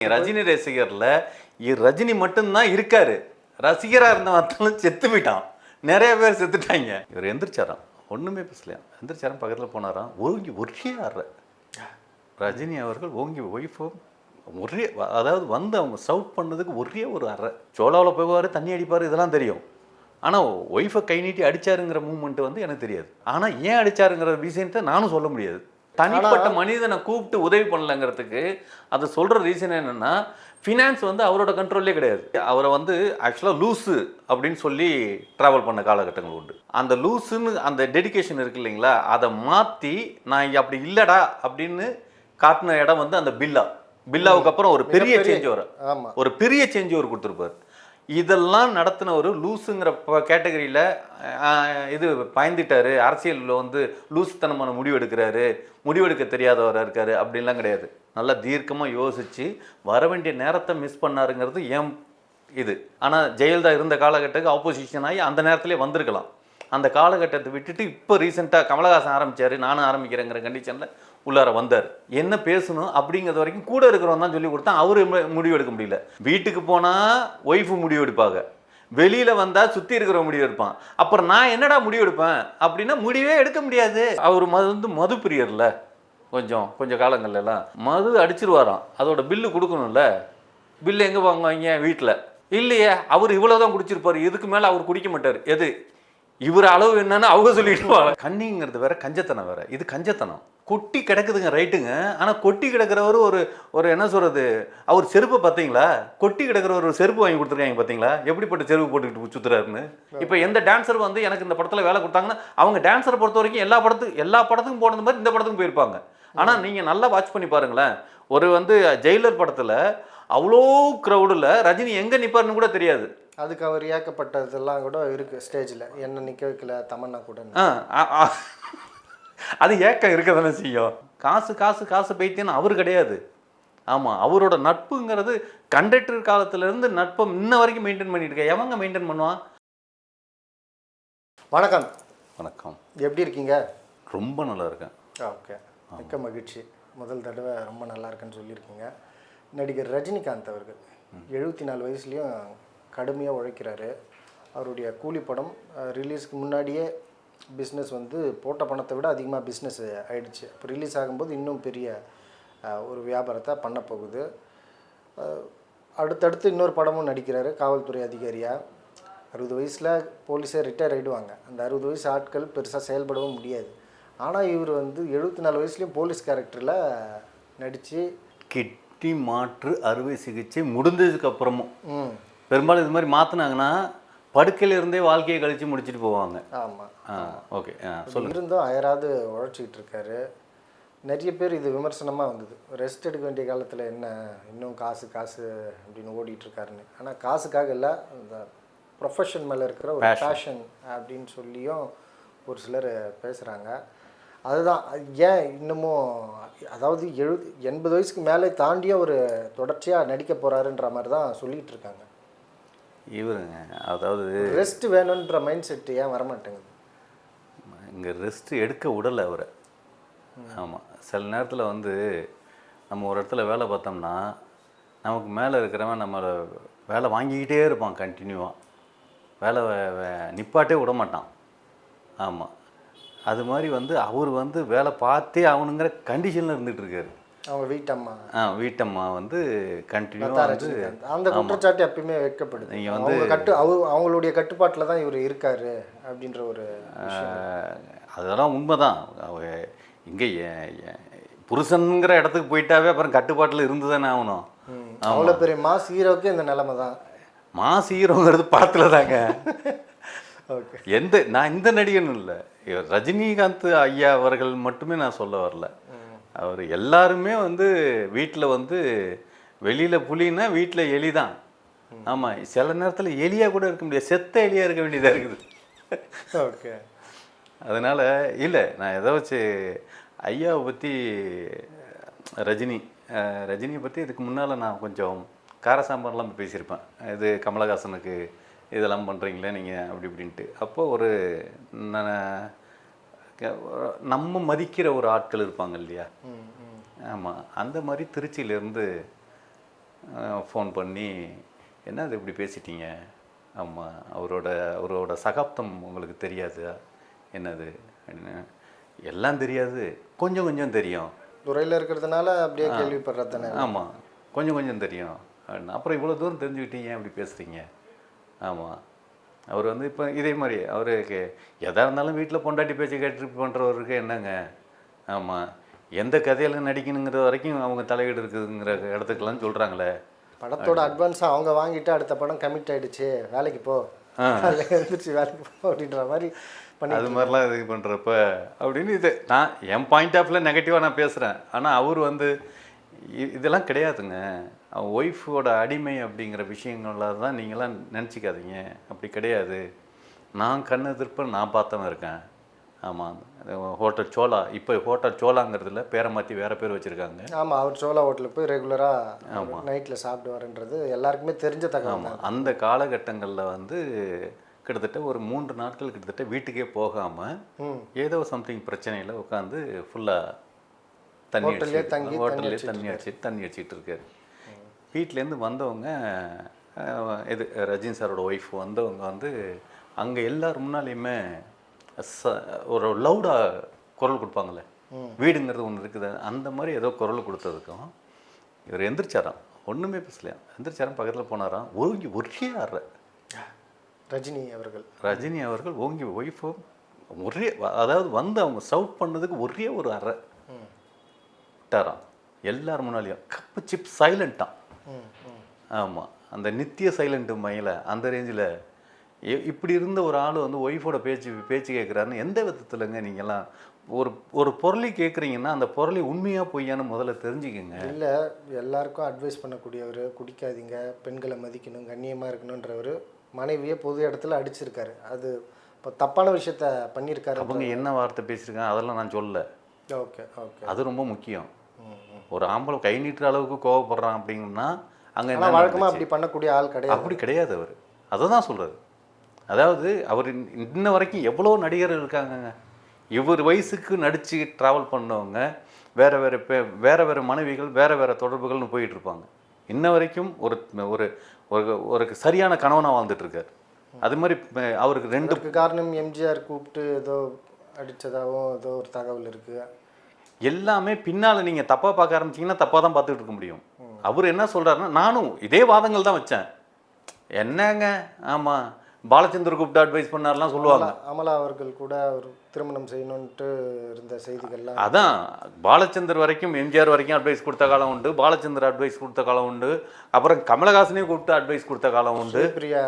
ரஜினி ரசிகர்ல ரஜினி மட்டும்தான் இருக்காரு. ரசிகரா இருந்தவன் செத்து போயிட்டான். நிறைய பேர் செத்துட்டாங்க. இவர் எந்திரிச்சாராம், ஒண்ணுமே பேசலையா, எந்திரிச்சாராம், பக்கத்துல போனாராம், ஓங்கி ஒரே ஆடுற ரஜினி அவர்கள் ஓங்கி ஒய்ஃபும் ஒரே, அதாவது வந்து அவங்க சவுட் பண்ணதுக்கு ஒரே ஒரு அறை. சோலாவில் போவார், தண்ணி அடிப்பார், இதெல்லாம் தெரியும். ஆனால் ஒய்ஃபை கை நீட்டி அடிச்சாருங்கிற மூமெண்ட் வந்து எனக்கு தெரியாது. ஆனால் ஏன் அடிச்சாருங்கிற ரீசன்ட்டை நானும் சொல்ல முடியாது. தனிப்பட்ட மனிதனை கூப்பிட்டு உதவி பண்ணலங்கிறதுக்கு அது சொல்கிற ரீசன் என்னென்னா, ஃபினான்ஸ் வந்து அவரோட கண்ட்ரோல்லே கிடையாது. அவரை வந்து ஆக்சுவலாக லூஸு அப்படின்னு சொல்லி ட்ராவல் பண்ண காலகட்டங்கள் உண்டு. அந்த லூஸுன்னு அந்த டெடிக்கேஷன் இருக்குது இல்லைங்களா, அதை மாற்றி நான் அப்படி இல்லைடா அப்படின்னு காட்டின இடம் வந்து அந்த பில்லாவுக்கு அப்புறம் ஒரு பெரிய சேஞ்ச் வரும். ஒரு பெரிய சேஞ்ச் ஒரு கொடுத்துருப்பார். இதெல்லாம் நடத்தின ஒரு லூஸுங்கிற கேட்டகரியில் இது பயந்துட்டாரு, அரசியலில் வந்து லூசுத்தனமான முடிவெடுக்கிறாரு, முடிவெடுக்க தெரியாதவராக இருக்காரு அப்படின்லாம் கிடையாது. நல்லா தீர்க்கமாக யோசித்து வர வேண்டிய நேரத்தை மிஸ் பண்ணாருங்கிறது ஏன் இது. ஆனால் ஜெயலலிதா இருந்த காலகட்டத்துக்கு ஆப்போசிஷன் ஆகி அந்த நேரத்திலே வந்திருக்கலாம். அந்த காலகட்டத்தை விட்டுட்டு இப்போ ரீசெண்டாக கமலஹாசன் ஆரம்பித்தார், நானும் ஆரம்பிக்கிறேங்கிற கண்டிஷனில் உள்ளார வந்தார். என்ன பேசணும் அப்படிங்கிறது வரைக்கும் கூட இருக்கிறவன் தான் சொல்லி கொடுத்தான். அவரு முடிவு எடுக்க முடியல. வீட்டுக்கு போனால் ஒய்ஃபு முடிவு எடுப்பாங்க, வெளியில் வந்தால் சுற்றி இருக்கிற முடிவு எடுப்பான். அப்புறம் நான் என்னடா முடிவு எடுப்பேன் அப்படின்னா முடிவே எடுக்க முடியாது. அவர் மது பிரியர்ல கொஞ்சம் காலங்கள்லாம் மது அடிச்சிருவாராம். அதோட பில்லு கொடுக்கணும்ல. பில்லு எங்கே வாங்குவாங்க? வீட்டில் இல்லையே. அவர் இவ்வளோதான் குடிச்சிருப்பார், இதுக்கு மேலே அவர் குடிக்க மாட்டார். எது இவர் அளவு என்னன்னு அவங்க சொல்லிட்டு. கண்ணிங்கிறது வேற, கஞ்சத்தனம் வேற. இது கஞ்சத்தனம். கொட்டி கிடக்குதுங்க, ரைட்டுங்க. ஆனால் கொட்டி கிடக்கிறவர் ஒரு என்ன சொல்கிறது, அவர் செருப்பை பார்த்தீங்களா? கொட்டி கிடக்கிறவர் ஒரு செருப்பு வாங்கி கொடுத்துருக்காங்க பார்த்தீங்களா? எப்படிப்பட்ட செருப்பு போட்டுக்கிட்டு சுற்றுறாருன்னு. இப்போ எந்த டான்ஸர் வந்து எனக்கு இந்த படத்தில் வேலை கொடுத்தாங்கன்னா, அவங்க டான்ஸரை பொறுத்த வரைக்கும் எல்லா படத்துக்கும் போனது மாதிரி இந்த படத்துக்கும் போயிருப்பாங்க. ஆனால் நீங்கள் நல்லா வாட்ச் பண்ணி பாருங்களேன். ஒரு வந்து ஜெயிலர் படத்தில் அவ்வளோ க்ரௌடில் ரஜினி எங்கே நிற்பாருன்னு கூட தெரியாது. அதுக்கு அவர் இயக்கப்பட்டதெல்லாம் கூட இருக்குது ஸ்டேஜில். என்ன நிற்க வைக்கல தமன்னா கூட. அது ஏக்கம் இருக்க தானே செய்யும். காசு காசு காசு பைத்தியன்னு அவர் கிடையாது. ஆமாம், அவரோட நட்புங்கிறது கண்டக்டர் காலத்துலேருந்து நட்பை இன்ன வரைக்கும் மெயின்டைன் பண்ணிட்டு இருக்க. எவங்க மெயின்டைன் பண்ணுவான்? வணக்கம். வணக்கம். எப்படி இருக்கீங்க? ரொம்ப நல்லா இருக்கேன். ஓகே, மிக்க மகிழ்ச்சி. முதல் தடவை ரொம்ப நல்லா இருக்குன்னு சொல்லியிருக்கீங்க. நடிகர் ரஜினிகாந்த் அவர்கள் 74 வயசுலேயும் கடுமையாக உழைக்கிறாரு. அவருடைய கூலி படம் ரிலீஸ்க்கு முன்னாடியே பிஸ்னஸ் வந்து போட்ட பணத்தை விட அதிகமாக பிஸ்னஸ் ஆகிடுச்சு. இப்போ ரிலீஸ் ஆகும்போது இன்னும் பெரிய ஒரு வியாபாரத்தை பண்ண போகுது. அடுத்தடுத்து இன்னொரு படமும் நடிக்கிறாரு காவல்துறை அதிகாரியாக. 60 வயசில் போலீஸே ரிட்டையர் ஆகிடுவாங்க. அந்த 60 வயசு ஆட்கள் பெருசாக செயல்படவும் முடியாது. ஆனால் இவர் வந்து 74 வயசுலேயும் போலீஸ் கேரக்டரில் நடித்து கிட்னி மாற்று அறுவை சிகிச்சை முடிஞ்சதுக்கு அப்புறமும் பெரும்பாலும் இது மாதிரி மாற்றினாங்கன்னா படுக்கையில் இருந்தே வாழ்க்கையை கழித்து முடிச்சுட்டு போவாங்க. ஆமாம். ஓகே, சொல்லுங்கள். இருந்தும் அயராது உழைச்சிக்கிட்டு இருக்காரு. நிறைய பேர் இது விமர்சனமாக வந்தது. ரெஸ்ட் எடுக்க வேண்டிய காலத்தில் என்ன இன்னும் காசு காசு அப்படின்னு ஓடிட்டுருக்காருன்னு. ஆனால் காசுக்காக இல்லை, அந்த ப்ரொஃபஷன் மேலே இருக்கிற ஒரு பேஷன் அப்படின்னு சொல்லியும் ஒரு சிலர் பேசுகிறாங்க. அதுதான் ஏன் இன்னமும், அதாவது 80 வயசுக்கு மேலே தாண்டிய ஒரு தொடர்ச்சியாக நடிக்க போகிறாருன்ற மாதிரி தான் சொல்லிகிட்டு இருக்காங்க. இவருங்க, அதாவது ரெஸ்ட் வேணுன்ற மைண்ட் செட்டு ஏன் வரமாட்டேங்குது? இங்கே ரெஸ்ட் எடுக்க விடலை அவரை. ஆமாம், சில நேரத்தில் வந்து நம்ம ஒரு இடத்துல வேலை பார்த்தோம்னா நமக்கு மேலே இருக்கிறவன் நம்மளை வேலை வாங்கிக்கிட்டே இருப்பான் கண்டினியூவாக. வேலை நிப்பாட்டே விட மாட்டான். ஆமாம், அது மாதிரி வந்து அவர் வந்து வேலை பார்த்தே ஆகணுங்கிற கண்டிஷனில் இருந்துகிட்டு இருக்காரு. அவங்க வீட்டம்மா வந்து கண்டினியூவாக வந்து அந்த குற்றச்சாட்டு எப்பயுமே வைக்கப்படுது. நீங்கள் வந்து அவங்களுடைய கட்டுப்பாட்டில் தான் இவர் இருக்காரு அப்படின்ற ஒரு அதெல்லாம் உண்மைதான். இங்கே புருஷனுங்கிற இடத்துக்கு போயிட்டாவே அப்புறம் கட்டுப்பாட்டில் இருந்து தானே ஆகணும். அவ்வளோ பெரிய மாஸ் ஹீரோவுக்கு இந்த நிலைமை தான். மாஸ் ஹீரோங்கிறது படத்தில் தாங்க. ஓகே, நான் இந்த நடிகன் இல்லை, ரஜினிகாந்த் ஐயா அவர்கள் மட்டுமே நான் சொல்ல வரல. அவர் எல்லாருமே வந்து வீட்டில் வந்து வெளியில் புலின்னா வீட்டில் எலி தான். ஆமாம், சில நேரத்தில் எலியாக கூட இருக்க முடியாது, செத்த எலியாக இருக்க வேண்டியதாக இருக்குது. ஓகே, அதனால் இல்லை, நான் எதை வச்சு ஐயாவை பற்றி ரஜினியை பற்றி இதுக்கு முன்னால் நான் கொஞ்சம் காரசாம்பார்லாம் பேசியிருப்பேன். இது கமலஹாசனுக்கு இதெல்லாம் பண்ணுறீங்களே நீங்கள் அப்படி இப்படின்ட்டு. அப்போது ஒரு நம்ம மதிக்கிற ஒரு ஆட்கள் இருப்பாங்க இல்லையா? ஆமாம், அந்த மாதிரி திருச்சியிலேருந்து ஃபோன் பண்ணி என்ன அது இப்படி பேசிட்டீங்க, ஆமாம் அவரோட சகாப்தம் உங்களுக்கு தெரியாது என்னது அப்படின்னு. எல்லாம் தெரியாது, கொஞ்சம் கொஞ்சம் தெரியும். துறையில் இருக்கிறதுனால அப்படியே கேள்விப்படுறது தானே. ஆமாம், கொஞ்சம் கொஞ்சம் தெரியும் அப்படின்னு. அப்புறம் இவ்வளோ தூரம் தெரிஞ்சுக்கிட்டீங்க அப்படி பேசுகிறீங்க. ஆமாம், அவர் வந்து இப்போ இதே மாதிரி அவருக்கு எதாக இருந்தாலும் வீட்டில் பொண்டாட்டி பேச்சு கேட்டு பண்ணுறவருக்கு என்னங்க. ஆமாம், எந்த கதையில் நடிக்கணுங்கிற வரைக்கும் அவங்க தலையீடு இருக்குதுங்கிற இடத்துக்கெல்லாம் சொல்கிறாங்களே. படத்தோட அட்வான்ஸாக அவங்க வாங்கிட்டு அடுத்த படம் கமிட் ஆகிடுச்சு, வேலைக்கு போ, எழுந்திரிச்சு வேலைக்கு போ அப்படின்ற மாதிரி பண்ணி அது மாதிரிலாம் இது பண்ணுறப்ப அப்படின்னு இது நான் என் பாயிண்ட் ஆஃப்ல நெகட்டிவாக நான் பேசுகிறேன். ஆனால் அவர் வந்து இதெல்லாம் கிடையாதுங்க, அவன் ஒய்ஃபோட அடிமை அப்படிங்கிற விஷயங்களாக தான் நீங்களாம் நினச்சிக்காதீங்க. அப்படி கிடையாது. நான் கண்ணு திருப்ப நான் பார்த்தவன் இருக்கேன். ஆமாம், ஹோட்டல் சோலா, இப்போ ஹோட்டல் சோலாங்கிறதுல பேரை மாற்றி வேறு பேர் வச்சுருக்காங்க. ஆமாம், அவர் சோலா ஹோட்டலுக்கு போய் ரெகுலராக நைட்டில் சாப்பிடுவாருன்றது எல்லாருக்குமே தெரிஞ்ச தகவல். ஆமாம், அந்த காலகட்டங்களில் வந்து கிட்டத்தட்ட ஒரு 3 நாட்கள் கிட்டத்தட்ட வீட்டுக்கே போகாமல் ஏதோ சம்திங் பிரச்சனையில் உட்காந்து ஃபுல்லாக ஹோட்டல்லே தண்ணி அடிச்சிட்டு இருக்காரு. வீட்டிலேருந்து வந்தவங்க இது ரஜினி சாரோட ஒய்ஃப் வந்தவங்க வந்து அங்கே எல்லார் முன்னாலேயுமே ஒரு லவுடாக குரல் கொடுப்பாங்களே, வீடுங்கிறது ஒன்று இருக்குது, அந்த மாதிரி ஏதோ குரல் கொடுத்ததுக்கும் இவர் எந்திரிச்சாராம், ஒன்றுமே பேசலையாம். எந்திரிச்சாராம், பக்கத்தில் போனாராம், ஓங்கி ஒரே ஆடுற ரஜினி அவர்கள் ஓங்கி ஒய்ஃபும் ஒரே, அதாவது வந்து அவங்க சவுட் பண்ணதுக்கு ஒரே ஒரு அறை விட்டாராம். எல்லார் முன்னாலேயும் கப்பு சிப் சைலண்ட்டான். ஆமாம், அந்த நித்திய சைலண்ட்டு மயில அந்த ரேஞ்சில் இப்படி இருந்த ஒரு ஆள் வந்து ஒய்ஃபோட பேச்சு கேட்குறாருன்னு எந்த விதத்துலங்க நீங்கள்லாம் ஒரு பொருளை கேட்குறீங்கன்னா அந்த பொருளை உண்மையாக பொய்யான்னு முதல்ல தெரிஞ்சுக்கங்க. இல்லை, எல்லாருக்கும் அட்வைஸ் பண்ணக்கூடியவர், குடிக்காதீங்க, பெண்களை மதிக்கணும், கண்ணியமாக இருக்கணுன்றவர் மனைவியை பொது இடத்துல அடிச்சிருக்காரு. அது இப்போ தப்பான விஷயத்த பண்ணியிருக்காரு. அவங்க என்ன வார்த்தை பேசியிருக்காங்க அதெல்லாம் நான் சொல்லலை. ஓகே ஓகே, அது ரொம்ப முக்கியம். ஒரு ஆம்பளை கை நீட்டுற அளவுக்கு கோவப்படுறான் அப்படிங்கன்னா அங்கே வழக்கமாக அப்படி பண்ணக்கூடிய ஆள் கிடையாது. அப்படி கிடையாது அவர். அதை தான் சொல்கிறார். அதாவது அவர் இன்ன வரைக்கும் எவ்வளோ நடிகர்கள் இருக்காங்கங்க, இவர் வயசுக்கு நடித்து ட்ராவல் பண்ணவங்க வேறு மனைவிகள் வேறு தொடர்புகள்னு போயிட்டுருப்பாங்க. இன்ன வரைக்கும் ஒரு சரியான கணவனாக வாழ்ந்துட்டுருக்கார். அது மாதிரி அவருக்கு 2 காரணம் எம்ஜிஆர் கூப்பிட்டு ஏதோ அடித்ததாகவும் ஏதோ ஒரு தகவல் இருக்குது. எல்லாமே பின்னால் நீங்கள் தப்பாக பார்க்க ஆரம்பிச்சிங்கன்னா தப்பாக தான் பார்த்துட்டு இருக்க முடியும். அவர் என்ன சொல்கிறாருன்னா, நானும் இதே வாதங்கள் தான் வச்சேன். என்னங்க, ஆமாம், பாலச்சந்தர் கூப்பிட்டு அட்வைஸ் பண்ணார்லாம் சொல்லுவாங்க. அமலா அவர்கள் கூட ஒரு திருமணம் செய்யணுன்ட்டு இருந்த செய்திகள்லாம் அதான். பாலச்சந்தர் வரைக்கும் எம்ஜிஆர் வரைக்கும் அட்வைஸ் கொடுத்த காலம் உண்டு, பாலச்சந்தர் அட்வைஸ் கொடுத்த காலம் உண்டு, அப்புறம் கமலஹாசனையும் கூப்பிட்டு அட்வைஸ் கொடுத்த காலம் உண்டு, பிரியா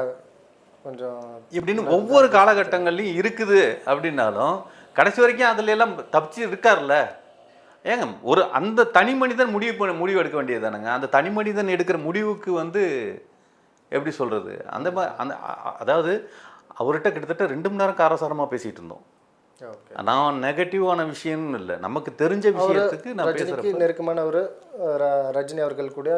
கொஞ்சம் இப்படின்னு ஒவ்வொரு காலகட்டங்கள்லையும் இருக்குது. அப்படின்னாலும் கடைசி வரைக்கும் அதுல எல்லாம் தப்பிச்சு இருக்கார்ல. ஏங்க, அந்த தனி மனிதன் முடிவு எடுக்க வேண்டியது தானேங்க. அந்த தனி மனிதன் எடுக்கிற முடிவுக்கு வந்து எப்படி சொல்கிறது, அதாவது அவர்கிட்ட கிட்டத்தட்ட 2 மணி நேரம் காரசாரமாக பேசிகிட்டு இருந்தோம். நான் நெகட்டிவான விஷயம்னு இல்லை, நமக்கு தெரிஞ்ச விஷயத்துக்கு நான் பேசுகிறேன். நெருக்கமான ஒரு ரஜினி அவர்கள் கூட,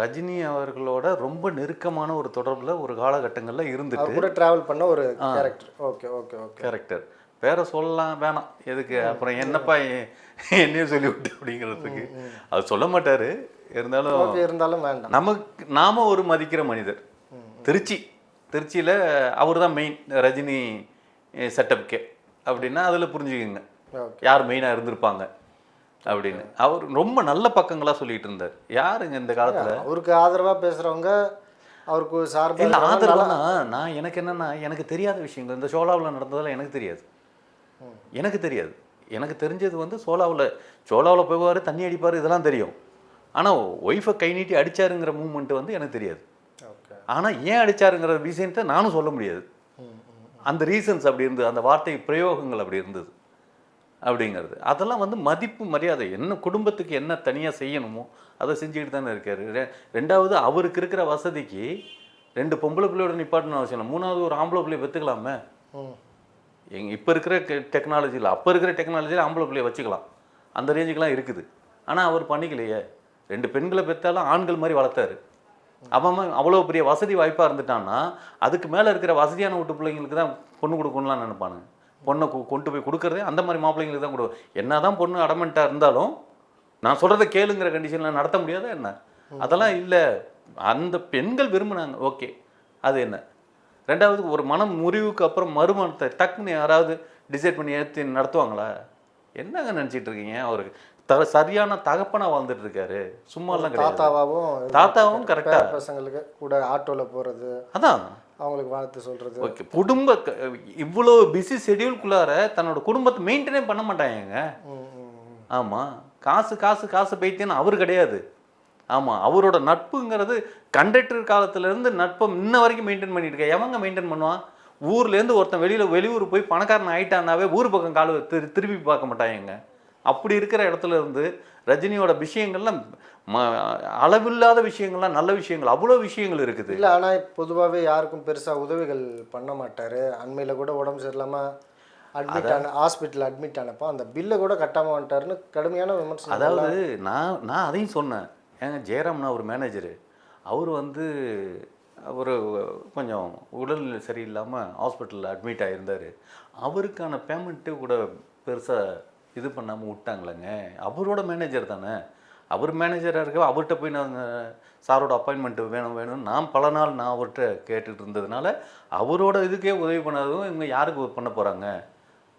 ரஜினி அவர்களோட ரொம்ப நெருக்கமான ஒரு தொடர்பில் ஒரு காலகட்டங்களில் இருந்துட்டு கூட ட்ராவல் பண்ண ஒரு character. Okay okay okay, character பேரை சொல்லலாம் வேணாம், எதுக்கு அப்புறம் என்னப்பா என்னையும் சொல்லிவிட்டு அப்படிங்கிறதுக்கு அது சொல்ல மாட்டார். இருந்தாலும் வேண்டாம். நாம ஒரு மதிக்கிற மனிதர். திருச்சியில் அவர் தான் மெயின் ரஜினி செட்டப்கே அப்படின்னா அதில் புரிஞ்சுக்கோங்க யார் மெயினாக இருந்திருப்பாங்க அப்படின்னு. அவர் ரொம்ப நல்ல பக்கங்களாக சொல்லிட்டு இருந்தார். யாருங்க இந்த காலத்தில் அவருக்கு ஆதரவாக பேசுகிறவங்க, அவருக்கு சார்பில் ஆதரவுனா, நான் எனக்கு என்னென்னா, எனக்கு தெரியாத விஷயங்கள் இந்த சோலாவில் நடந்ததெல்லாம் எனக்கு தெரியாது. எனக்கு தெரிஞ்சது வந்து சோலாவில் போவார், தண்ணி அடிப்பார், இதெல்லாம் தெரியும். ஆனால் ஒய்ஃபை கை நீட்டி அடித்தாருங்கிற மூமெண்ட்டு வந்து எனக்கு தெரியாது. ஆனால் ஏன் அடித்தாருங்கிற ரீசன்ஸை நானும் சொல்ல முடியாது. அந்த ரீசன்ஸ் அப்படி இருந்தது, அந்த வார்த்தை பிரயோகங்கள் அப்படி இருந்தது அப்படிங்கிறது. அதெல்லாம் வந்து மதிப்பு மரியாதை, என்ன குடும்பத்துக்கு என்ன தனியாக செய்யணுமோ அதை செஞ்சுக்கிட்டு தானே இருக்கார். 2வது அவருக்கு இருக்கிற வசதிக்கு 2 பொம்பளை பிள்ளையோட நிப்பாட்டணும் அவசியம் இல்லை, 3வது ஒரு ஆம்பளை பிள்ளையை பெற்றுக்கலாமே. இப்போ இருக்கிற டெக்னாலஜியில், அப்போ இருக்கிற டெக்னாலஜியில் ஆம்பளை பிள்ளையை வச்சுக்கலாம், அந்த ரேஞ்சுக்கெலாம் இருக்குது. ஆனால் அவர் பண்ணிக்கலையே. 2 பெண்களை பெற்றாலும் ஆண்கள் மாதிரி வளர்த்தாரு. அவன் அவ்வளோ பெரிய வசதி வாய்ப்பாக இருந்துட்டான்னா அதுக்கு மேலே இருக்கிற வசதியான வீட்டு பிள்ளைங்களுக்கு தான் பொண்ணு கொடுக்கணும்லாம் நினைப்பானுங்க. பொண்ணை கொண்டு போய் கொடுக்குறதே அந்த மாதிரி மாப்பிள்ளைங்களுக்கு தான் கொடுக்கும். என்ன தான் பொண்ணு அடமெண்ட்டாக இருந்தாலும் நான் சொல்கிறத கேளுங்கிற கண்டிஷனில் நடத்த முடியாதா என்ன? அதெல்லாம் இல்லை. அந்த பெண்கள் விரும்பினாங்க, ஓகே, அது என்ன. ரெண்டாவது, ஒரு மனம் முறிவுக்கு அப்புறம் மறுமணத்தை டக்குன்னு யாராவது டிசைட் பண்ணி ஏற்றி நடத்துவாங்களா? என்னங்க நினச்சிட்டு இருக்கீங்க? அவருக்கு சரியான தகப்பனா வாழ்ந்துட்டு இருக்காரு, சும்மாலாம் கிடையாது. தாத்தாவும் கரெக்டாக பசங்களுக்கு கூட ஆட்டோவில் போகிறது, அதான் அவங்களுக்கு வாழ்த்து சொல்கிறது. ஓகே, இவ்வளோ பிஸி ஷெடியூல்குள்ளார தன்னோட குடும்பத்தை மெயின்டைனே பண்ண மாட்டாங்க. ஆமாம், காசு காசு காசு பைத்தியன்னு அவர் கிடையாது. ஆமாம், அவரோட நட்புங்கிறது கண்டக்டர் காலத்துலேருந்து நட்பை இன்ன வரைக்கும் மெயின்டைன் பண்ணிட்டு இருக்க. எவங்க மெயின்டைன் பண்ணுவான்? ஊர்லேருந்து ஒருத்தன் வெளியூர் போய் பணக்காரன் ஆகிட்டானாவே ஊர் பக்கம் திருப்பி பார்க்க மாட்டாங்க. அப்படி இருக்கிற இடத்துல இருந்து ரஜினியோட விஷயங்கள்லாம் அளவில்லாத விஷயங்கள்லாம், நல்ல விஷயங்கள், அவ்வளோ விஷயங்கள் இருக்குது. இல்லை, ஆனால் பொதுவாகவே யாருக்கும் பெருசாக உதவிகள் பண்ண மாட்டார். அண்மையில் கூட உடம்பு சரியில்லாமல் ஹாஸ்பிட்டல் அட்மிட் ஆனப்போ அந்த பில்லை கூட கட்டாமல் வந்துட்டாருன்னு கடுமையான விமர்சனம். அதாவது நான் அதையும் சொன்னேன். ஏங்க, ஜெயராம்னா ஒரு மேனேஜரு, அவர் ஒரு கொஞ்சம் உடல்நிலை சரியில்லாமல் ஹாஸ்பிட்டலில் அட்மிட் ஆகியிருந்தார். அவருக்கான பேமெண்ட்டு கூட பெருசாக இது பண்ணாமல் விட்டாங்களேங்க. அவரோட மேனேஜர் தானே, அவர் மேனேஜராக இருக்க. அவர்கிட்ட போய் நான் சாரோட அப்பாயின்மெண்ட்டு வேணும்னு நான் பல நாள் அவர்கிட்ட கேட்டுட்டு இருந்ததுனால அவரோட இதுக்கே உதவி பண்ணாதவங்க இவங்க யாருக்கு பண்ண போகிறாங்க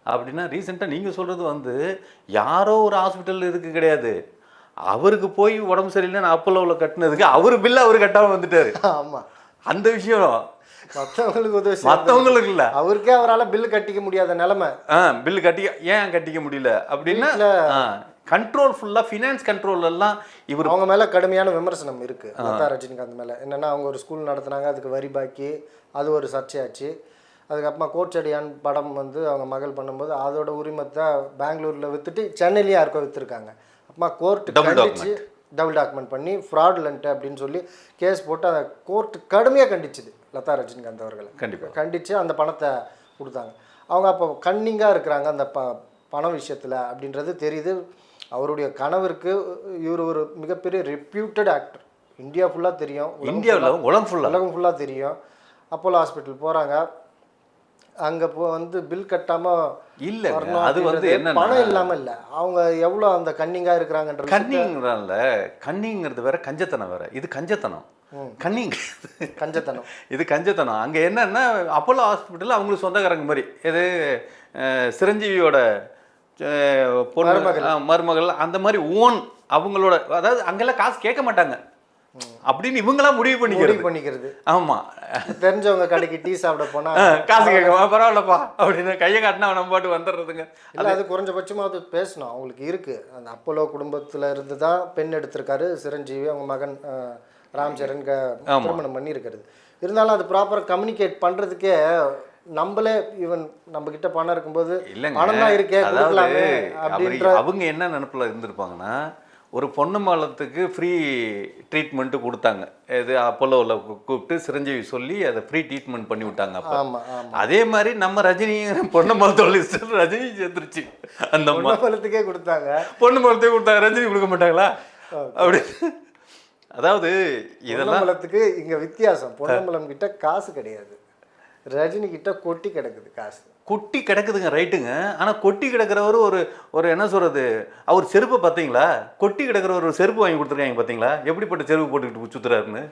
அப்படின்னா, ரீசெண்டாக நீங்கள் சொல்கிறது யாரோ ஒரு ஹாஸ்பிட்டல் இதுக்கு கிடையாது, அவருக்கு போய் உடம்பு சரியில்லைன்னு அப்போலோவில் கட்டினதுக்கு அவர் பில்லு அவர் கட்டாமல் வந்துட்டார். ஆமாம், அந்த விஷயம் மற்றவங்களுக்கு உதவி, மற்றவங்களுக்கு இல்லை, அவருக்கே அவரால் பில்லு கட்டிக்க முடியாத நிலைமை. பில்லு ஏன் கட்டிக்க முடியல அப்படின்னா, கண்ட்ரோல் ஃபுல்லாக ஃபினான்ஸ் கண்ட்ரோல் எல்லாம் இவர் அவங்க மேலே கடுமையான விமர்சனம் இருக்குது. லதா ரஜினிகாந்த் மேலே என்னென்னா, அவங்க ஒரு ஸ்கூல் நடத்துனாங்க, அதுக்கு வரி பாக்கி, அது ஒரு சர்ச்சையாச்சு. அதுக்கப்புறமா கோச்சடியான் படம் அவங்க மகள் பண்ணும்போது அதோட உரிமத்தை பெங்களூரில் விற்றுட்டு சென்னையிலேயே யாருக்கோ விற்றுருக்காங்க. அப்புறமா கோர்ட்டு கண்டிச்சு டபுள் டாக்குமெண்ட் பண்ணி ஃப்ராட்லன்ட்டு அப்படின்னு சொல்லி கேஸ் போட்டு அதை கோர்ட்டு கடுமையாக கண்டிச்சுது லதா ரஜினிகாந்த் அவர்களை. கண்டிப்பாக கண்டித்து அந்த பணத்தை கொடுத்தாங்க. அவங்க அப்போ கன்னிங்காக இருக்கிறாங்க அந்த பண விஷயத்தில் அப்படின்றது தெரியுது. அவருடைய கணவருக்கு இவர் ஒரு மிகப்பெரிய ரெப்யூட்டட் ஆக்டர், இந்தியா ஃபுல்லாக தெரியும், இந்தியாவில் உலகம் ஃபுல்லாக தெரியும். அப்போலோ ஹாஸ்பிட்டல் போகிறாங்க, அங்கே பில் கட்டாமல் இல்லை, அது என்ன பணம் இல்லாமல் இல்லை, அவங்க எவ்வளோ அந்த கன்னிங்காக இருக்கிறாங்கன்ற. கன்னிங்கிறது வேற, கஞ்சத்தனம் வேற. இது கஞ்சத்தனம், கன்னிங் கஞ்சத்தனம், இது கஞ்சத்தனம். அங்கே என்னன்னா, அப்போலோ ஹாஸ்பிட்டல் அவங்களுக்கு சொந்தக்காரங்க மாதிரி, இது சிரஞ்சீவியோட மருமகள் அந்த மாதிரி ஓன் அவங்களோட, அதாவது அங்கெல்லாம் காசு கேட்க மாட்டாங்க அப்படின்னு இவங்களாம் முடிவு பண்ணிக்கிறது. ஆமா, தெரிஞ்சவங்க கடைக்கு டீ சாப்பிட போனா காசு கேட்க பரவாயில்லப்பா அப்படின்னு கையை காட்டினா நம்ம பாட்டு வந்துடுறதுங்க. இல்லை, அது குறைஞ்சபட்சமாக அது பேசணும், அவங்களுக்கு இருக்கு. அந்த அப்போலோ குடும்பத்துல இருந்து தான் பெண் எடுத்திருக்காரு சிரஞ்சீவி, அவங்க மகன் ராம் சரண் திருமணம் பண்ணி இருக்கிறது. இருந்தாலும் அது ப்ராப்பராக கம்யூனிகேட் பண்றதுக்கே நம்மளே ஈவன் நம்ம கிட்ட பணம் இருக்கும்போது பணம் தான் இருக்கே கொடுக்கலாமே அப்படின்ற. அவங்க என்ன நினைப்புல இருந்திருப்பாங்கன்னா, ஒரு பொண்ணு மாலத்துக்கு ஃப்ரீ ட்ரீட்மெண்ட்டு கொடுத்தாங்க, இது அப்போலோவில் கூப்பிட்டு சிரஞ்சீவி சொல்லி அதை ஃப்ரீ ட்ரீட்மெண்ட் பண்ணி விட்டாங்க. அப்போ அதே மாதிரி நம்ம ரஜினி பொண்ணு மாலத்தோட லிஸ்ட் ரஜினி சேர்ந்துருச்சு. அந்த மாலத்துக்கே கொடுத்தாங்க, பொண்ணு மாலத்துக்கே கொடுத்தாங்க, ரஜினி கொடுக்க மாட்டாங்களா அப்படி. அதாவது இதெல்லாம் மாலத்துக்கு இங்கே வித்தியாசம், பொன்னம்பலம் கிட்ட காசு கிடையாது, ரஜினி கிட்ட கொட்டி கிடக்குது காசு. கொட்டி கிடக்குதுங்க, ரைட்டுங்க. ஆனால் கொட்டி கிடக்கிறவர் ஒரு என்ன சொல்கிறது, அவர் செருப்பை பார்த்தீங்களா? கொட்டி கிடக்கிற ஒரு செருப்பு வாங்கி கொடுத்துருக்காங்க பார்த்தீங்களா? எப்படிப்பட்ட செருப்பு போட்டுக்கிட்டு சுற்றுறாருன்னு.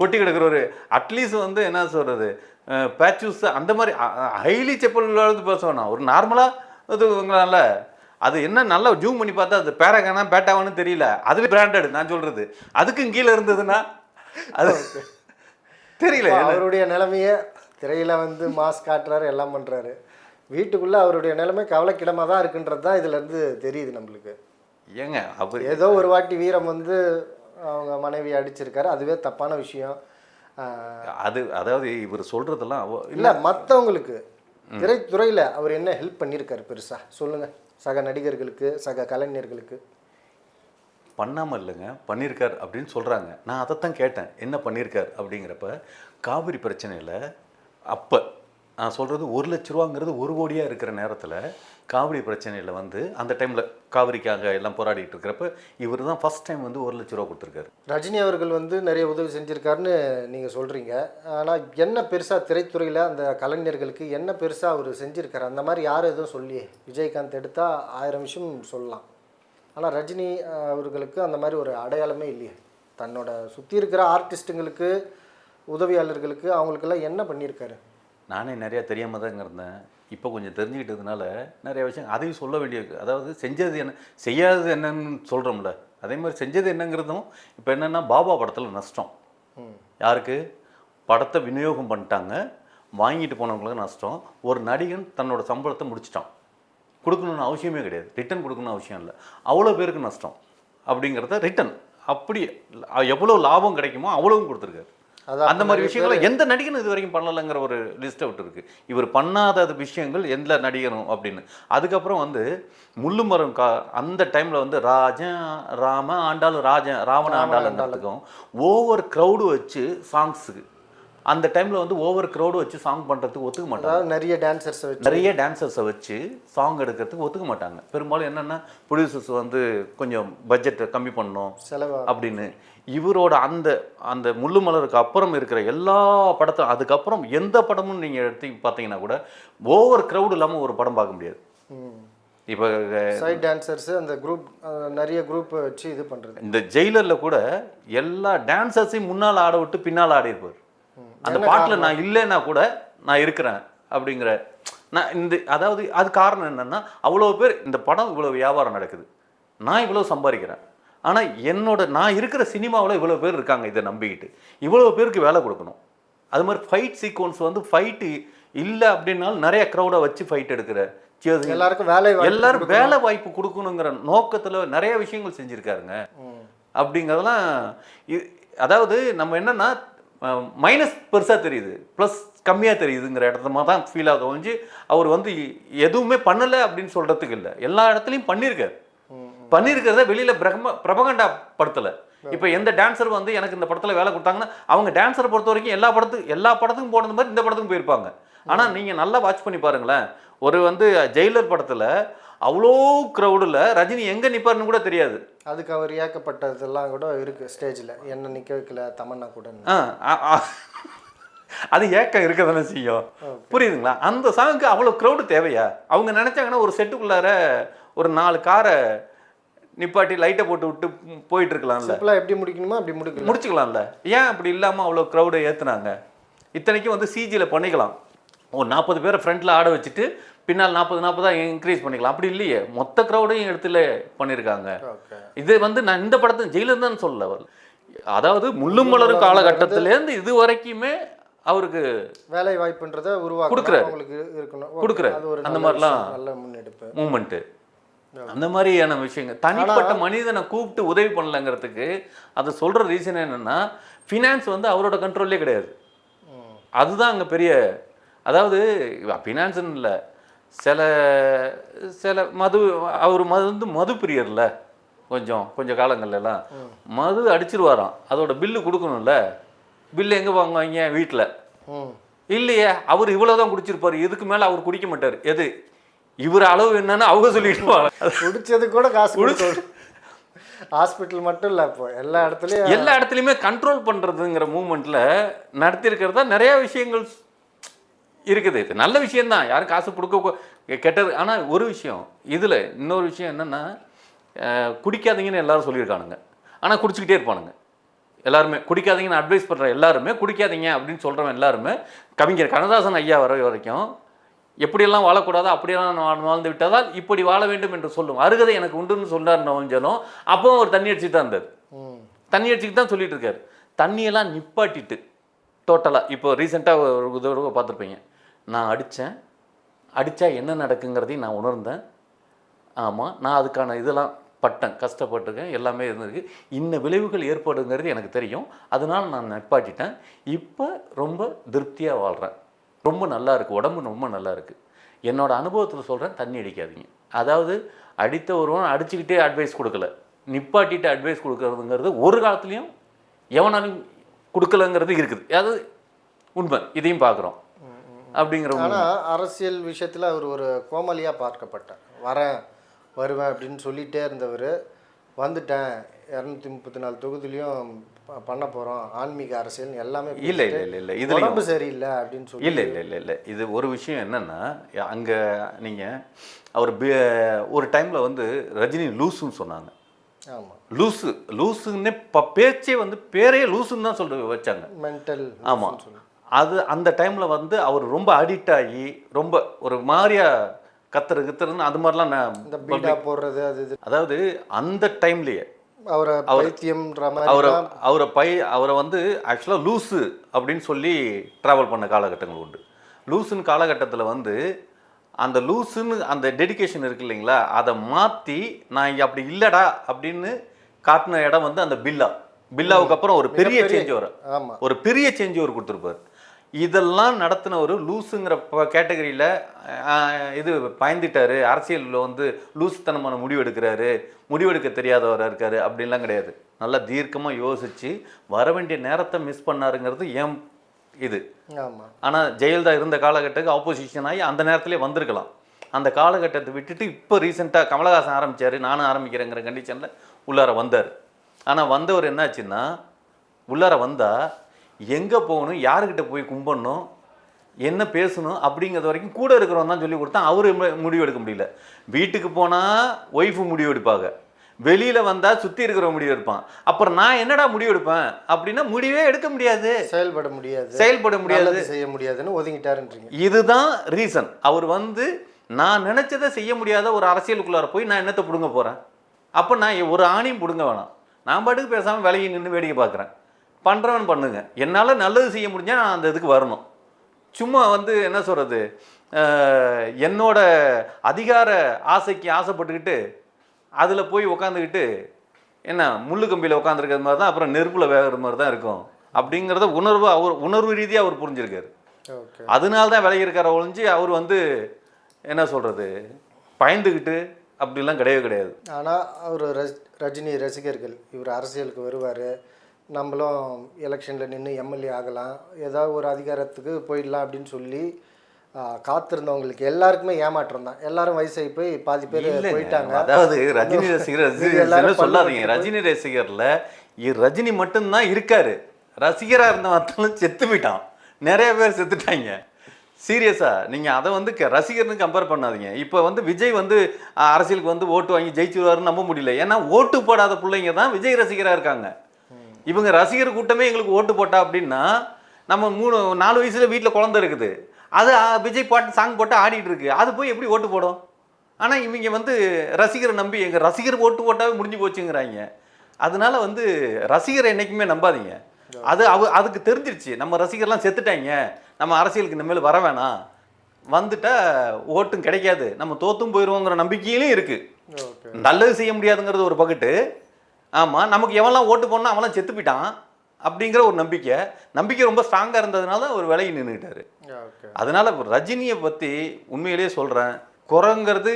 கொட்டி கிடக்கிறவர் அட்லீஸ்ட் என்ன சொல்கிறது, பேச்சூஸ் அந்த மாதிரி ஹைலி செப்பல் பேசுவேண்ணா. ஒரு நார்மலாக இது உங்களால் அது என்ன நல்லா ஜூம் பண்ணி பார்த்தா அது பேராகானா பேட்டாவானு தெரியல, அதுவே பிராண்டட் நான் சொல்கிறது. அதுக்கும் கீழே இருந்ததுன்னா அது தெரியல. அவருடைய நிலைமையே திரையில் மாஸ்க் காட்டுறாரு, எல்லாம் பண்ணுறாரு, வீட்டுக்குள்ளே அவருடைய நிலைமை கவலைக்கிடமாக தான் இருக்குன்றது தான் இதுலேருந்து தெரியுது நம்மளுக்கு. ஏங்க, அவர் ஏதோ ஒரு வாட்டி வீரம் அவங்க மனைவி அடிச்சிருக்காரு, அதுவே தப்பான விஷயம். அதாவது இவர் சொல்கிறதெல்லாம் இல்லை, மற்றவங்களுக்கு திரைத்துறையில் அவர் என்ன ஹெல்ப் பண்ணியிருக்காரு பெருசாக சொல்லுங்கள், சக நடிகர்களுக்கு, சக கலைஞர்களுக்கு. பண்ணாமல் இல்லைங்க, பண்ணியிருக்கார் அப்படின்னு சொல்கிறாங்க. நான் அதைத்தான் கேட்டேன், என்ன பண்ணியிருக்கார் அப்படிங்கிறப்ப, காவிரி பிரச்சனையில் அப்போ நான் சொல்கிறது 1 லட்ச ரூபாங்கிறது 1 கோடியாக இருக்கிற நேரத்தில் காவிரி பிரச்சனையில் அந்த டைமில் காவிரிக்காக எல்லாம் போராடிட்டு இருக்கிறப்ப இவர் தான் ஃபஸ்ட் டைம் 1 லட்ச ரூபா கொடுத்துருக்காரு. ரஜினி அவர்கள் நிறைய உதவி செஞ்சுருக்காருன்னு நீங்கள் சொல்கிறீங்க. ஆனால் என்ன பெருசாக திரைத்துறையில் அந்த கலைஞர்களுக்கு என்ன பெருசாக அவர் செஞ்சுருக்காரு? அந்த மாதிரி யாரும் எதுவும் சொல்லியே. விஜயகாந்த் எடுத்தால் 1000 விஷயம் சொல்லலாம், ஆனால் ரஜினி அவர்களுக்கு அந்த மாதிரி ஒரு அடையாளமே இல்லையே. தன்னோட சுற்றி இருக்கிற ஆர்டிஸ்ட்டுங்களுக்கு, உதவியாளர்களுக்கு அவங்களுக்கெல்லாம் என்ன பண்ணியிருக்காரு? நானே நிறையா தெரியாமல் தாங்க இருந்தேன். இப்போ கொஞ்சம் தெரிஞ்சுக்கிட்டதுனால நிறைய விஷயம் அதையும் சொல்ல வேண்டியிருக்கு. அதாவது செஞ்சது என்ன, செய்யாதது என்னன்னு சொல்கிறோம்ல, அதே மாதிரி செஞ்சது என்னங்கிறதும் இப்போ என்னென்னா பாபா படத்தில் நஷ்டம். யாருக்கு? படத்தை விநியோகம் பண்ணிட்டாங்க, வாங்கிட்டு போனவங்களுக்கு நஷ்டம். ஒரு நடிகன் தன்னோட சம்பளத்தை முடிச்சிட்டான், கொடுக்கணுன்னு அவசியமே கிடையாது, ரிட்டன் கொடுக்கணும்னு அவசியம் இல்லை, அவ்வளோ பேருக்கு நஷ்டம் அப்படிங்கிறத ரிட்டன் அப்படி எவ்வளோ லாபம் கிடைக்குமோ அவ்வளவும் கொடுத்துருக்காரு. அந்த மாதிரி விஷயங்களை எந்த நடிகனும் இது வரைக்கும் பண்ணலைங்கிற ஒரு லிஸ்ட்டை விட்டுருக்கு. இவர் பண்ணாத விஷயங்கள் எந்த நடிகனும் அப்படின்னு. அதுக்கப்புறம் வந்து முள்ளுமரம் அந்த டைமில் வந்து ராம ஆண்டாள் ராவண ஆண்டாளுக்கும் ஓவர் க்ரௌடு வச்சு சாங்ஸுக்கு அந்த டைமில் வந்து ஓவர் க்ரௌடு வச்சு சாங் பண்ணுறதுக்கு ஒத்துக்க மாட்டாங்க. நிறைய டான்சர்ஸை வச்சு சாங் எடுக்கிறதுக்கு ஒத்துக்க மாட்டாங்க. பெரும்பாலும் என்னென்னா ப்ரொடியூசர்ஸ் வந்து கொஞ்சம் பட்ஜெட்டை கம்மி பண்ணணும் செலவு அப்படின்னு. இவரோட அந்த அந்த முள்ளு மலருக்கு அப்புறம் இருக்கிற எல்லா படத்தையும், அதுக்கப்புறம் எந்த படமும் நீங்கள் எடுத்து பார்த்தீங்கன்னா கூட ஓவர் க்ரௌடு இல்லாமல் ஒரு படம் பார்க்க முடியாது. இப்போ சைட் டான்சர்ஸ் அந்த குரூப் நிறைய குரூப் வச்சு இது பண்ணுறது. இந்த ஜெயிலரில் கூட எல்லா டான்சர்ஸையும் முன்னால் ஆட விட்டு பின்னால் ஆடி இருப்பார். அந்த பாட்டில் நான் இல்லைன்னா கூட நான் இருக்கிறேன் அப்படிங்கிற நான் இந்த அதாவது அது காரணம் என்னென்னா அவ்வளோ பேர் இந்த படம் இவ்வளோ வியாபாரம் நடக்குது, நான் இவ்வளோ சம்பாதிக்கிறேன், ஆனால் நான் இருக்கிற சினிமாவில் இவ்வளோ பேர் இருக்காங்க, இதை நம்பிக்கிட்டு இவ்வளோ பேருக்கு வேலை கொடுக்கணும். அது மாதிரி ஃபைட் சீக்வன்ஸ் வந்து ஃபைட்டு இல்லை அப்படின்னாலும் நிறைய க்ரௌடை வச்சு ஃபைட் எடுக்கிற எல்லாருக்கும் வேலை வாய்ப்பு கொடுக்கணுங்கிற நோக்கத்தில் நிறைய விஷயங்கள் செஞ்சுருக்காருங்க. அப்படிங்கிறதெல்லாம் அதாவது நம்ம என்னென்னா மைனஸ் பெருசாக தெரியுது, ப்ளஸ் கம்மியாக தெரியுதுங்கிற இடத்துல தான் ஃபீல் ஆகுது ஒழிஞ்சு அவர் வந்து எதுவுமே பண்ணலை அப்படின்னு சொல்கிறதுக்கு இல்லை. எல்லா இடத்துலையும் பண்ணியிருக்கிறத வெளியில் பிரபகண்டா படுத்தலை. இப்போ எந்த டான்ஸர் வந்து எனக்கு இந்த படத்தில் வேலை கொடுத்தாங்கன்னா அவங்க டான்ஸரை பொறுத்த வரைக்கும் எல்லா படத்துக்கும் போனது மாதிரி இந்த படத்துக்கும் போயிருப்பாங்க. ஆனால் நீங்கள் நல்லா வாட்ச் பண்ணி பாருங்களேன், ஒரு வந்து ஜெயிலர் படத்தில் அவ்வளோ க்ரௌடில் ரஜினி எங்கே நிற்பாருன்னு கூட தெரியாது. அதுக்கு அவர் ஏக்கப்பட்டதெல்லாம் கூட இருக்குது ஸ்டேஜில், என்ன நிற்க வைக்கல தமன்னா கூட. அது ஏக்கம் இருக்க தானே செய்யும், புரியுதுங்களா? அந்த சாங்குக்கு அவ்வளோ க்ரௌடு தேவையா? அவங்க நினச்சாங்கன்னா ஒரு செட்டுக்குள்ளார ஒரு 4 காரை நிப்பாட்டி லைட்டை போட்டு விட்டு போயிட்டு இருக்கலாம்ல. எப்படி முடிக்கணுமோ அப்படி முடிச்சுக்கலாம்ல. ஏன் அப்படி இல்லாமல் அவ்வளோ க்ரௌடை ஏற்றுனாங்க? இத்தனைக்கும் வந்து சிஜியில் பண்ணிக்கலாம், ஒரு 40 பேரை ஃப்ரண்ட்டில் ஆட வச்சுட்டு பின்னால் 40 இன்க்ரீஸ் பண்ணிக்கலாம். அப்படி இல்லையே, மொத்த க்ரௌடையும் இடத்துல பண்ணியிருக்காங்க. இது வந்து நான் இந்த படத்தை ஜெயிலர் தான் சொல்ல, அதாவது முள்ளும் மலரும் காலகட்டத்திலேருந்து இது வரைக்குமே அவருக்கு வேலை வாய்ப்புன்றதை கொடுக்குறாரு. அந்த மாதிரிலாம் நல்ல முன்னெடுப்பு மூமெண்ட்டு, அந்த மாதிரியான விஷயங்கள். தனிப்பட்ட மனிதனை கூப்பிட்டு உதவி பண்ணலங்கிறதுக்கு அதை சொல்கிற ரீசன் என்னென்னா ஃபினான்ஸ் வந்து அவரோட கண்ட்ரோல்லே கிடையாது. அதுதான் அங்கே பெரிய, அதாவது ஃபினான்ஸுன்னு இல்லை, சில அவர் மது பிரியர்ல கொஞ்சம் காலங்கள்லாம் மது அடிச்சிருவாராம், அதோட பில்லு கொடுக்கணும்ல. பில்லு எங்கே வாங்குவாங்க? வீட்டில் இல்லையே, அவர் இவ்வளோதான் குடிச்சிருப்பார், இதுக்கு மேலே அவர் குடிக்க மாட்டார். எது இவர் அளவு என்னன்னு அவங்க சொல்லிடுவாங்க. குடிச்சது கூட காசு கொடுத்து ஹாஸ்பிட்டல் மட்டும் இல்லை, இப்போ எல்லா இடத்துலையுமே கண்ட்ரோல் பண்ணுறதுங்கிற மூமெண்ட்டில் நடத்தியிருக்கிறதா நிறையா விஷயங்கள் இருக்குது. இது நல்ல விஷயந்தான், யாரும் காசு கொடுக்க கெட்டது. ஆனால் ஒரு விஷயம் இதில் இன்னொரு விஷயம் என்னென்னா, குடிக்காதீங்கன்னு எல்லாரும் சொல்லியிருக்கானுங்க, ஆனால் குடிச்சிக்கிட்டே இருப்பானுங்க எல்லாருமே. குடிக்காதீங்கன்னு அட்வைஸ் பண்ணுற எல்லாருமே குடிக்காதீங்க அப்படின்னு சொல்கிறவன் எல்லாருமே, கவிஞர் கண்ணதாசன் ஐயா வர வரைக்கும் எப்படியெல்லாம் வாழக்கூடாதோ அப்படியெல்லாம் வாழ்ந்து விட்டதால் இப்படி வாழ வேண்டும் என்று சொல்லும் அருகதை எனக்கு உண்டுன்னு சொன்னார்னு கொஞ்சம். அப்போ அவர் தண்ணி அடிச்சுட்டு தான் இருந்தார், தண்ணி அடிச்சுட்டு தான் சொல்லிட்டு இருக்காரு. தண்ணியெல்லாம் நிப்பாட்டிட்டு டோட்டலாக இப்போ ரீசெண்டாக ஒரு உதவி பார்த்துருப்பீங்க, நான் அடித்தா என்ன நடக்குங்கிறதையும் நான் உணர்ந்தேன். ஆமாம், நான் அதுக்கான இதெல்லாம் பட்டேன், கஷ்டப்பட்டிருக்கேன், எல்லாமே இருந்திருக்கு, இன்ன விளைவுகள் ஏற்படுங்கிறது எனக்கு தெரியும், அதனால் நான் நிப்பாட்டிட்டேன். இப்போ ரொம்ப திருப்தியாக வாழ்கிறேன், ரொம்ப நல்லா இருக்குது, உடம்பு ரொம்ப நல்லா இருக்குது. என்னோடய அனுபவத்தில் சொல்கிறேன், தண்ணி அடிக்காதீங்க. அதாவது அடித்த ஒருவன் அடிச்சுக்கிட்டே அட்வைஸ் கொடுக்கல, நிப்பாட்டிட்டு அட்வைஸ் கொடுக்கறதுங்கிறது ஒரு காலத்துலேயும் எவனாலும் கொடுக்கலங்கிறது இருக்குது, அது உண்மை, இதையும் பார்க்குறோம் அப்படிங்கிற. ஆனால் அரசியல் விஷயத்தில் அவர் ஒரு கோமாளியாக பார்க்கப்பட்டார். வருவேன் அப்படின்னு சொல்லிகிட்டே இருந்தவர், வந்துட்டேன் 234 தொகுதியிலையும் பண்ண போகிறோம் ஆன்மீக அரசியல் எல்லாமே இல்லை இது உடம்பு சரியில்லை அப்படின்னு சொல்லி இல்லை இது ஒரு விஷயம் என்னென்னா, அங்கே நீங்கள் அவர் ஒரு டைமில் வந்து ரஜினி லூஸுன்னு சொன்னாங்க. ஆமாம். லூசுன்னே பேச்சே வந்து பேரே லூசுன்னு தான் சொல்ல வச்சாங்க. மென்டல். ஆமாம். அது அந்த டைமில் வந்து அவர் ரொம்ப அடிக்ட் ஆகி ரொம்ப ஒரு மாதிரியா கத்துறதுன்னு அது மாதிரிலாம் இந்த பீடா போடுறது அது இது. அதாவது அந்த டைம்லேயே அவரை பைத்தியம்ன்ற மாதிரி அவரை வந்து ஆக்சுவலாக லூஸு அப்படின்னு சொல்லி ட்ராவல் பண்ண காலகட்டங்கள் உண்டு. லூஸுன்னு காலகட்டத்தில் வந்து அந்த லூஸுன்னு அந்த டெடிகேஷன் இருக்கு இல்லைங்களா, அதை மாற்றி நான் இங்கே அப்படி இல்லைடா அப்படின்னு காட்டின இடம் வந்து அந்த பில்லாவுக்கு அப்புறம் ஒரு பெரிய சேஞ்ச் வரும். ஆமாம். ஒரு பெரிய சேஞ்ச் ஒரு கொடுத்துருப்பார். இதெல்லாம் நடத்தின ஒரு லூஸுங்கிற கேட்டகரியில் இது பயந்துட்டாரு, அரசியலில் வந்து லூசுத்தனமான முடிவெடுக்க தெரியாதவராக இருக்காரு அப்படின்லாம் கிடையாது. நல்லா தீர்க்கமாக யோசித்து வர வேண்டிய நேரத்தை மிஸ் பண்ணாருங்கிறது ஏன் இது. ஆமாம். ஆனால் ஜெயலலிதா இருந்த காலகட்டத்துக்கு ஆப்போசிஷன் ஆகி அந்த நேரத்திலே வந்திருக்கலாம். அந்த காலகட்டத்தை விட்டுட்டு இப்போ ரீசெண்டாக கமலஹாசன் ஆரம்பித்தார், நானும் ஆரம்பிக்கிறேங்கிற கண்டிஷனில் உள்ளார வந்தார். ஆனால் வந்தவர் என்னாச்சுன்னா, உள்ளார வந்தால் எங்கே போகணும், யாருக்கிட்ட போய் கும்பிடணும், என்ன பேசணும் அப்படிங்கிறது வரைக்கும் கூட இருக்கிறவன் தான் சொல்லி கொடுத்தான். அவர் முடிவு எடுக்க முடியல. வீட்டுக்கு போனால் ஒய்ஃபு முடிவு எடுப்பாங்க, வெளியில் வந்தால் சுற்றி இருக்கிற முடிவு எடுப்பான். அப்புறம் நான் என்னடா முடிவு எடுப்பேன் அப்படின்னா முடிவே எடுக்க முடியாது, செயல்பட முடியாது, செய்ய முடியாதுன்னு ஒதுங்கிட்டாருன்றீங்க. இதுதான் ரீசன். அவர் வந்து நான் நினச்சதை செய்ய முடியாத ஒரு அரசியலுக்குள்ளார போய் நான் என்னத்தை பிடுங்க போகிறேன்? அப்போ நான் ஒரு ஆணையும் பிடுங்க வேணாம், நான் பாட்டுக்கு பேசாமல் விலகி நின்று வேடிக்கை பார்க்குறேன். பண்ணுறவன் பண்ணுங்க, என்னால் நல்லது செய்ய முடிஞ்சால் நான் அந்த இதுக்கு வரணும். சும்மா வந்து என்ன சொல்கிறது, என்னோட அதிகார ஆசைக்கு ஆசைப்பட்டுக்கிட்டு அதில் போய் உக்காந்துக்கிட்டு என்ன முள்ளு கம்பியில் உட்காந்துருக்கிற மாதிரி தான், அப்புறம் நெருப்பில் வேகிற மாதிரி தான் இருக்கும் அப்படிங்கிறத உணர்வு ரீதியாக அவர் புரிஞ்சிருக்காரு. அதனால தான் விலகி இருக்கார ஒழிஞ்சு அவர் வந்து என்ன சொல்கிறது பயந்துக்கிட்டு அப்படிலாம் கிடையாது. ஆனால் அவர் ரஜினி ரசிகர்கள் இவர் அரசியலுக்கு வருவார், நம்மளும் எலெக்ஷனில் நின்று எம்எல்ஏ ஆகலாம், ஏதாவது ஒரு அதிகாரத்துக்கு போயிடலாம் அப்படின்னு சொல்லி காத்திருந்தவங்களுக்கு எல்லாருக்குமே ஏமாற்றம் தான். எல்லாரும் வயசாகி போய் பாதி பேர் போயிட்டாங்க. அதாவது ரஜினி ரசிகர் சொல்லாதீங்க, ரஜினி ரசிகரில் ரஜினி மட்டும்தான் இருக்காரு. ரசிகராக இருந்தவன் செத்து போயிட்டான், நிறைய பேர் செத்துட்டாங்க. சீரியஸாக நீங்கள் அதை வந்து ரசிகர்னு கம்பேர் பண்ணாதீங்க. இப்போ வந்து விஜய் வந்து அரசியலுக்கு வந்து ஓட்டு வாங்கி ஜெயிச்சுருவாருன்னு நம்ப முடியல. ஏன்னா ஓட்டு போடாத பிள்ளைங்க தான் விஜய் ரசிகராக இருக்காங்க. இவங்க ரசிகர் கூட்டமே எங்களுக்கு ஓட்டு போட்டா அப்படின்னா, நம்ம 3-4 வயசுல வீட்டில் குழந்தை இருக்குது, அது விஜய் பாட்டு சாங் போட்டு ஆடிட்டு இருக்கு, அது போய் எப்படி ஓட்டு போடும்? ஆனால் இவங்க வந்து ரசிகரை நம்பி எங்கள் ரசிகர் ஓட்டு போட்டாவே முடிஞ்சு போச்சுங்கிறாங்க. அதனால வந்து ரசிகரை என்றைக்குமே நம்பாதீங்க. அதுக்கு தெரிஞ்சிருச்சு நம்ம ரசிகர்லாம் செத்துட்டாங்க, நம்ம அரசியலுக்கு இனிமேல் வர வேணாம், வந்துட்டா ஓட்டும் கிடைக்காது, நம்ம தோத்தும் போயிடுவோங்கிற நம்பிக்கையிலும் இருக்குது. நல்லது செய்ய முடியாதுங்கிறது ஒரு பக்கத்து. ஆமாம், நமக்கு எவெல்லாம் ஓட்டு போடணும் அவெல்லாம் செத்து போயிட்டான் அப்படிங்கிற ஒரு நம்பிக்கை ரொம்ப ஸ்ட்ராங்காக இருந்ததுனால ஒரு விலகி நின்றுக்கிட்டாரு. அதனால் ரஜினியை பற்றி உண்மையிலேயே சொல்கிறேன், குறைங்கிறது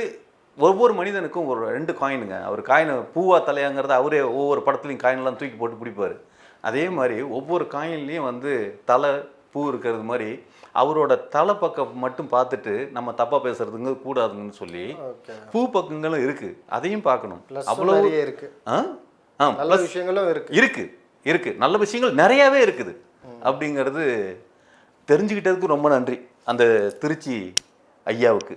ஒவ்வொரு மனிதனுக்கும் ஒரு 2 காயினுங்க. அவர் காயினை பூவா தலையாங்கிறத அவரே ஒவ்வொரு படத்துலையும் காயினெலாம் தூக்கி போட்டு பிடிப்பார். அதே மாதிரி ஒவ்வொரு காயின்லேயும் வந்து தலை பூ இருக்கிறது மாதிரி அவரோட தலை பக்கம் மட்டும் பார்த்துட்டு நம்ம தப்பாக பேசுறதுங்க கூடாதுங்கன்னு சொல்லி பூ பக்கங்களும் இருக்குது, அதையும் பார்க்கணும். அவ்வளோ இருக்குது. நல்ல விஷயங்களும் இருக்கு, நல்ல விஷயங்கள் நிறையாவே இருக்குது. அப்படிங்கிறது தெரிஞ்சுக்கிட்டதுக்கு ரொம்ப நன்றி அந்த திருச்சி ஐயாவுக்கு.